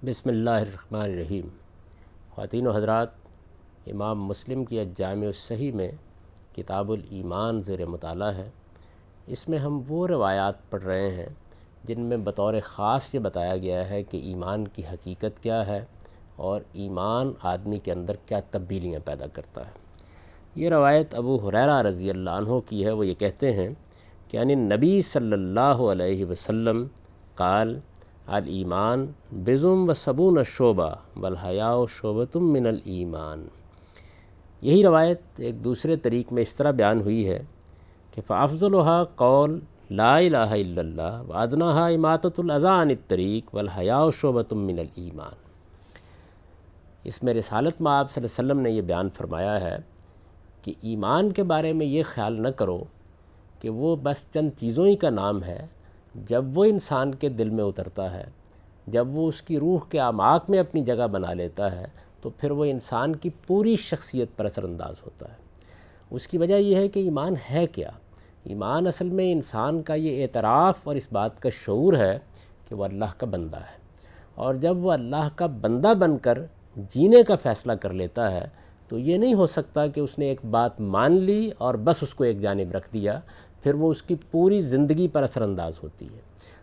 بسم اللہ الرحمن الرحیم۔ خواتین و حضرات، امام مسلم کی الجامع الصحیح میں کتاب الایمان زیر مطالعہ ہے۔ اس میں ہم وہ روایات پڑھ رہے ہیں جن میں بطور خاص یہ بتایا گیا ہے کہ ایمان کی حقیقت کیا ہے اور ایمان آدمی کے اندر کیا تبدیلیاں پیدا کرتا ہے۔ یہ روایت ابو ہریرہ رضی اللہ عنہ کی ہے۔ وہ یہ کہتے ہیں کہ یعنی نبی صلی اللہ علیہ وسلم قال الایمان بضم و سبون شعبہ والحیاء شعبۃ من الایمان۔ یہی روایت ایک دوسرے طریق میں اس طرح بیان ہوئی ہے کہ فافضلها قول لا الہ الا اللہ وادناها اماطۃ الاذی عن الطریق والحیاء شعبۃ من الایمان۔ اس میں رسالت میں آپ صلی اللہ علیہ وسلم نے یہ بیان فرمایا ہے کہ ایمان کے بارے میں یہ خیال نہ کرو کہ وہ بس چند چیزوں ہی کا نام ہے۔ جب وہ انسان کے دل میں اترتا ہے، جب وہ اس کی روح کے اعماق میں اپنی جگہ بنا لیتا ہے، تو پھر وہ انسان کی پوری شخصیت پر اثر انداز ہوتا ہے۔ اس کی وجہ یہ ہے کہ ایمان ہے کیا؟ ایمان اصل میں انسان کا یہ اعتراف اور اس بات کا شعور ہے کہ وہ اللہ کا بندہ ہے، اور جب وہ اللہ کا بندہ بن کر جینے کا فیصلہ کر لیتا ہے تو یہ نہیں ہو سکتا کہ اس نے ایک بات مان لی اور بس اس کو ایک جانب رکھ دیا، پھر وہ اس کی پوری زندگی پر اثر انداز ہوتی ہے۔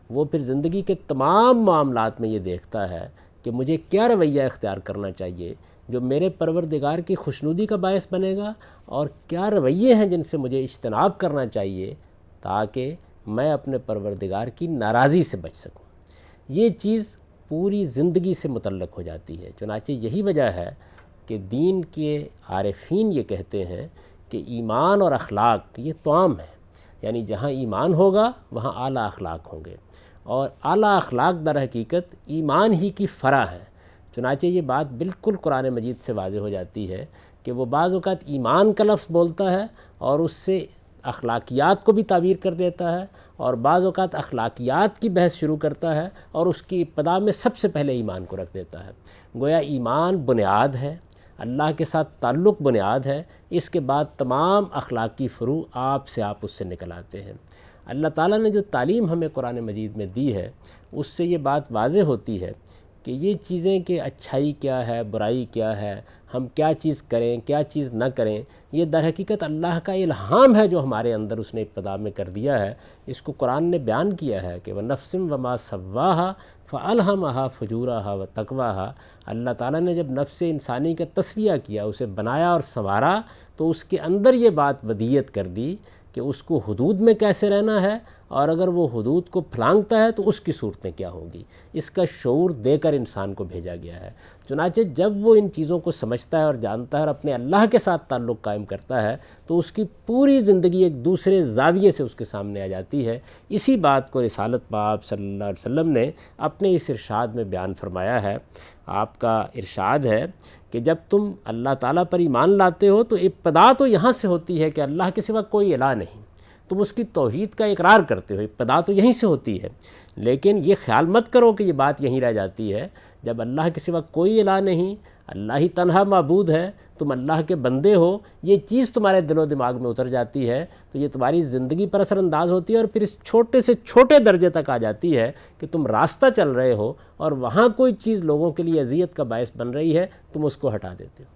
وہ پھر زندگی کے تمام معاملات میں یہ دیکھتا ہے کہ مجھے کیا رویہ اختیار کرنا چاہیے جو میرے پروردگار کی خوشنودی کا باعث بنے گا، اور کیا رویے ہیں جن سے مجھے اجتناب کرنا چاہیے تاکہ میں اپنے پروردگار کی ناراضی سے بچ سکوں۔ یہ چیز پوری زندگی سے متعلق ہو جاتی ہے۔ چنانچہ یہی وجہ ہے کہ دین کے عارفین یہ کہتے ہیں کہ ایمان اور اخلاق یہ توام ہے، یعنی جہاں ایمان ہوگا وہاں اعلیٰ اخلاق ہوں گے، اور اعلیٰ اخلاق در حقیقت ایمان ہی کی فرع ہے۔ چنانچہ یہ بات بالکل قرآن مجید سے واضح ہو جاتی ہے کہ وہ بعض اوقات ایمان کا لفظ بولتا ہے اور اس سے اخلاقیات کو بھی تعبیر کر دیتا ہے، اور بعض اوقات اخلاقیات کی بحث شروع کرتا ہے اور اس کی ابتدا میں سب سے پہلے ایمان کو رکھ دیتا ہے۔ گویا ایمان بنیاد ہے، اللہ کے ساتھ تعلق بنیاد ہے، اس کے بعد تمام اخلاقی فروع آپ اس سے نکل آتے ہیں۔ اللہ تعالیٰ نے جو تعلیم ہمیں قرآن مجید میں دی ہے اس سے یہ بات واضح ہوتی ہے کہ یہ چیزیں کہ اچھائی کیا ہے، برائی کیا ہے، ہم کیا چیز کریں کیا چیز نہ کریں، یہ در حقیقت اللہ کا الہام ہے جو ہمارے اندر اس نے ابتدا میں کر دیا ہے۔ اس کو قرآن نے بیان کیا ہے کہ وَنَفْسٍ وَمَا سَوَّاهَا فَأَلْهَمَهَا فُجُورَهَا وَتَقْوَاهَا۔ اللہ تعالیٰ نے جب نفس انسانی کا تصفیہ کیا، اسے بنایا اور سنوارا، تو اس کے اندر یہ بات ودیت کر دی کہ اس کو حدود میں کیسے رہنا ہے، اور اگر وہ حدود کو پھلانگتا ہے تو اس کی صورتیں کیا ہوں گی۔ اس کا شعور دے کر انسان کو بھیجا گیا ہے۔ چنانچہ جب وہ ان چیزوں کو سمجھتا ہے اور جانتا ہے اور اپنے اللہ کے ساتھ تعلق قائم کرتا ہے تو اس کی پوری زندگی ایک دوسرے زاویے سے اس کے سامنے آ جاتی ہے۔ اسی بات کو رسالت پاک صلی اللہ علیہ وسلم نے اپنے اس ارشاد میں بیان فرمایا ہے۔ آپ کا ارشاد ہے کہ جب تم اللہ تعالیٰ پر ایمان لاتے ہو تو ابتدا تو یہاں سے ہوتی ہے کہ اللہ کے سوا کوئی الہ نہیں، تم اس کی توحید کا اقرار کرتے ہو، ابتدا تو یہیں سے ہوتی ہے۔ لیکن یہ خیال مت کرو کہ یہ بات یہیں رہ جاتی ہے۔ جب اللہ کے سوا کوئی الہ نہیں، اللہ ہی تنہا معبود ہے، تم اللہ کے بندے ہو، یہ چیز تمہارے دل و دماغ میں اتر جاتی ہے تو یہ تمہاری زندگی پر اثر انداز ہوتی ہے، اور پھر اس چھوٹے سے چھوٹے درجے تک آ جاتی ہے کہ تم راستہ چل رہے ہو اور وہاں کوئی چیز لوگوں کے لیے اذیت کا باعث بن رہی ہے، تم اس کو ہٹا دیتے ہو۔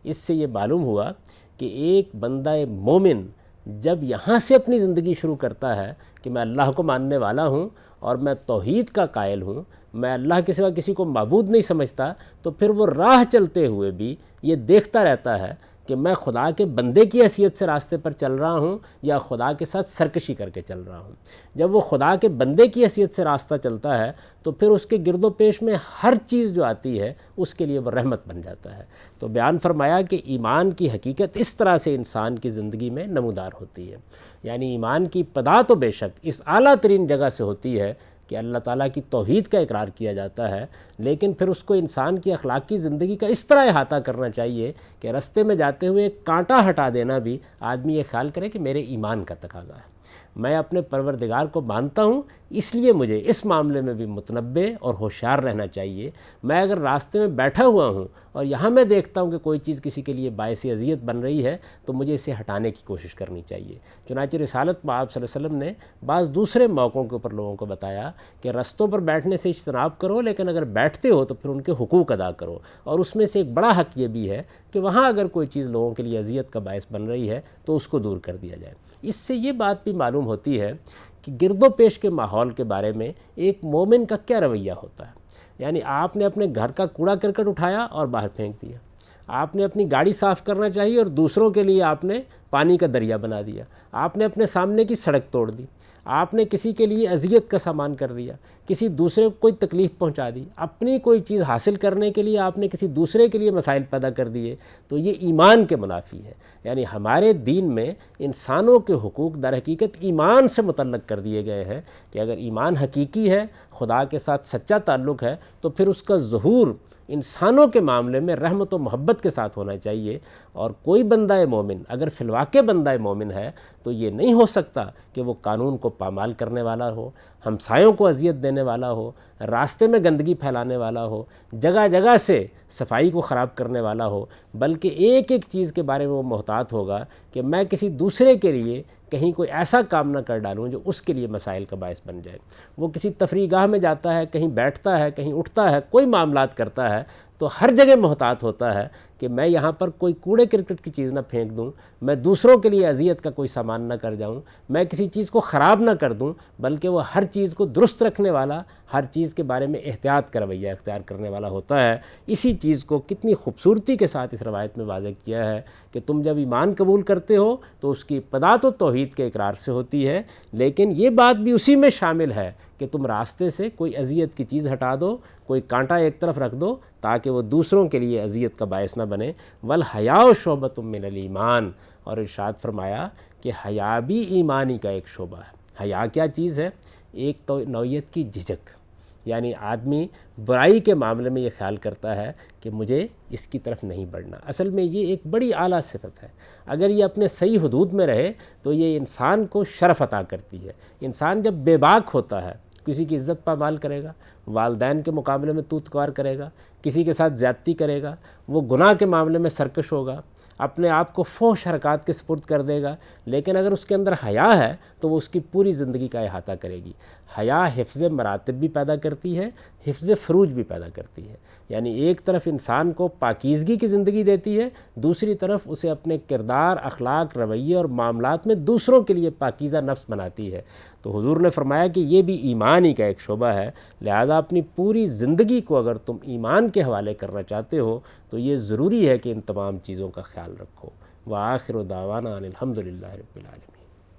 اس سے یہ معلوم ہوا کہ ایک بندہ مومن جب یہاں سے اپنی زندگی شروع کرتا ہے کہ میں اللہ کو ماننے والا ہوں اور میں توحید کا قائل ہوں، میں اللہ کے سوا کسی کو معبود نہیں سمجھتا، تو پھر وہ راہ چلتے ہوئے بھی یہ دیکھتا رہتا ہے کہ میں خدا کے بندے کی حیثیت سے راستے پر چل رہا ہوں یا خدا کے ساتھ سرکشی کر کے چل رہا ہوں۔ جب وہ خدا کے بندے کی حیثیت سے راستہ چلتا ہے تو پھر اس کے گرد و پیش میں ہر چیز جو آتی ہے اس کے لیے وہ رحمت بن جاتا ہے۔ تو بیان فرمایا کہ ایمان کی حقیقت اس طرح سے انسان کی زندگی میں نمودار ہوتی ہے، یعنی ایمان کی ابتدا تو بے شک اس اعلیٰ ترین جگہ سے ہوتی ہے کہ اللہ تعالیٰ کی توحید کا اقرار کیا جاتا ہے، لیکن پھر اس کو انسان کی اخلاقی زندگی کا اس طرح احاطہ کرنا چاہیے کہ رستے میں جاتے ہوئے ایک کانٹا ہٹا دینا بھی آدمی یہ خیال کرے کہ میرے ایمان کا تقاضا ہے۔ میں اپنے پروردگار کو مانتا ہوں، اس لیے مجھے اس معاملے میں بھی متنبہ اور ہوشیار رہنا چاہیے۔ میں اگر راستے میں بیٹھا ہوا ہوں اور یہاں میں دیکھتا ہوں کہ کوئی چیز کسی کے لیے باعث اذیت بن رہی ہے تو مجھے اسے ہٹانے کی کوشش کرنی چاہیے۔ چنانچہ رسالت میں آپ صلی اللہ علیہ وسلم نے بعض دوسرے موقعوں کے اوپر لوگوں کو بتایا کہ رستوں پر بیٹھنے سے اجتناب کرو، لیکن اگر بیٹھتے ہو تو پھر ان کے حقوق ادا کرو، اور اس میں سے ایک بڑا حق یہ بھی ہے کہ وہاں اگر کوئی چیز لوگوں کے لیے اذیت کا باعث بن رہی ہے تو اس کو دور کر دیا جائے۔ اس سے یہ بات بھی معلوم ہوتی ہے کہ گرد و پیش کے ماحول کے بارے میں ایک مومن کا کیا رویہ ہوتا ہے۔ یعنی آپ نے اپنے گھر کا کوڑا کرکٹ اٹھایا اور باہر پھینک دیا، آپ نے اپنی گاڑی صاف کرنا چاہیے اور دوسروں کے لیے آپ نے پانی کا دریا بنا دیا، آپ نے اپنے سامنے کی سڑک توڑ دی، آپ نے کسی کے لیے اذیت کا سامان کر دیا، کسی دوسرے کو کوئی تکلیف پہنچا دی، اپنی کوئی چیز حاصل کرنے کے لیے آپ نے کسی دوسرے کے لیے مسائل پیدا کر دیے، تو یہ ایمان کے منافی ہے۔ یعنی ہمارے دین میں انسانوں کے حقوق در حقیقت ایمان سے متعلق کر دیے گئے ہیں کہ اگر ایمان حقیقی ہے، خدا کے ساتھ سچا تعلق ہے، تو پھر اس کا ظہور انسانوں کے معاملے میں رحمت و محبت کے ساتھ ہونا چاہیے۔ اور کوئی بندہ مومن اگر فی الواقع بندہ مومن ہے تو یہ نہیں ہو سکتا کہ وہ قانون کو پامال کرنے والا ہو، ہمسایوں کو اذیت دینے والا ہو، راستے میں گندگی پھیلانے والا ہو، جگہ جگہ سے صفائی کو خراب کرنے والا ہو، بلکہ ایک ایک چیز کے بارے میں وہ محتاط ہوگا کہ میں کسی دوسرے کے لیے کہیں کوئی ایسا کام نہ کر ڈالوں جو اس کے لیے مسائل کا باعث بن جائے۔ وہ کسی تفریح گاہ میں جاتا ہے، کہیں بیٹھتا ہے، کہیں اٹھتا ہے، کوئی معاملات کرتا ہے تو ہر جگہ محتاط ہوتا ہے کہ میں یہاں پر کوئی کوڑے کرکٹ کی چیز نہ پھینک دوں، میں دوسروں کے لیے اذیت کا کوئی سامان نہ کر جاؤں، میں کسی چیز کو خراب نہ کر دوں، بلکہ وہ ہر چیز کو درست رکھنے والا، ہر چیز کے بارے میں احتیاط کا رویہ اختیار کرنے والا ہوتا ہے۔ اسی چیز کو کتنی خوبصورتی کے ساتھ اس روایت میں واضح کیا ہے کہ تم جب ایمان قبول کرتے ہو تو اس کی ابتدا تو توحید کے اقرار سے ہوتی ہے، لیکن یہ بات بھی اسی میں شامل ہے کہ تم راستے سے کوئی اذیت کی چیز ہٹا دو، کوئی کانٹا ایک طرف رکھ دو تاکہ وہ دوسروں کے لیے اذیت کا باعث نہ بنے۔ والحیاء شعبۃ من الایمان، اور ارشاد فرمایا کہ حیا بھی ایمانی کا ایک شعبہ ہے۔ حیا کیا چیز ہے؟ ایک تو نوعیت کی جھجک، یعنی آدمی برائی کے معاملے میں یہ خیال کرتا ہے کہ مجھے اس کی طرف نہیں بڑھنا۔ اصل میں یہ ایک بڑی اعلیٰ صفت ہے، اگر یہ اپنے صحیح حدود میں رہے تو یہ انسان کو شرف عطا کرتی ہے۔ انسان جب بے باک ہوتا ہے، کسی کی عزت پامال کرے گا، والدین کے مقابلے میں توت کار کرے گا، کسی کے ساتھ زیادتی کرے گا، وہ گناہ کے معاملے میں سرکش ہوگا، اپنے آپ کو فحش حرکات کے سپرد کر دے گا، لیکن اگر اس کے اندر حیا ہے تو وہ اس کی پوری زندگی کا احاطہ کرے گی۔ حیا حفظ مراتب بھی پیدا کرتی ہے، حفظ فروج بھی پیدا کرتی ہے۔ یعنی ایک طرف انسان کو پاکیزگی کی زندگی دیتی ہے، دوسری طرف اسے اپنے کردار، اخلاق، رویے اور معاملات میں دوسروں کے لیے پاکیزہ نفس بناتی ہے۔ تو حضور نے فرمایا کہ یہ بھی ایمان ہی کا ایک شعبہ ہے، لہذا اپنی پوری زندگی کو اگر تم ایمان کے حوالے کرنا چاہتے ہو تو یہ ضروری ہے کہ ان تمام چیزوں کا خیال رکھو۔ وآخر دعوانا ان الحمد للہ رب العالمین۔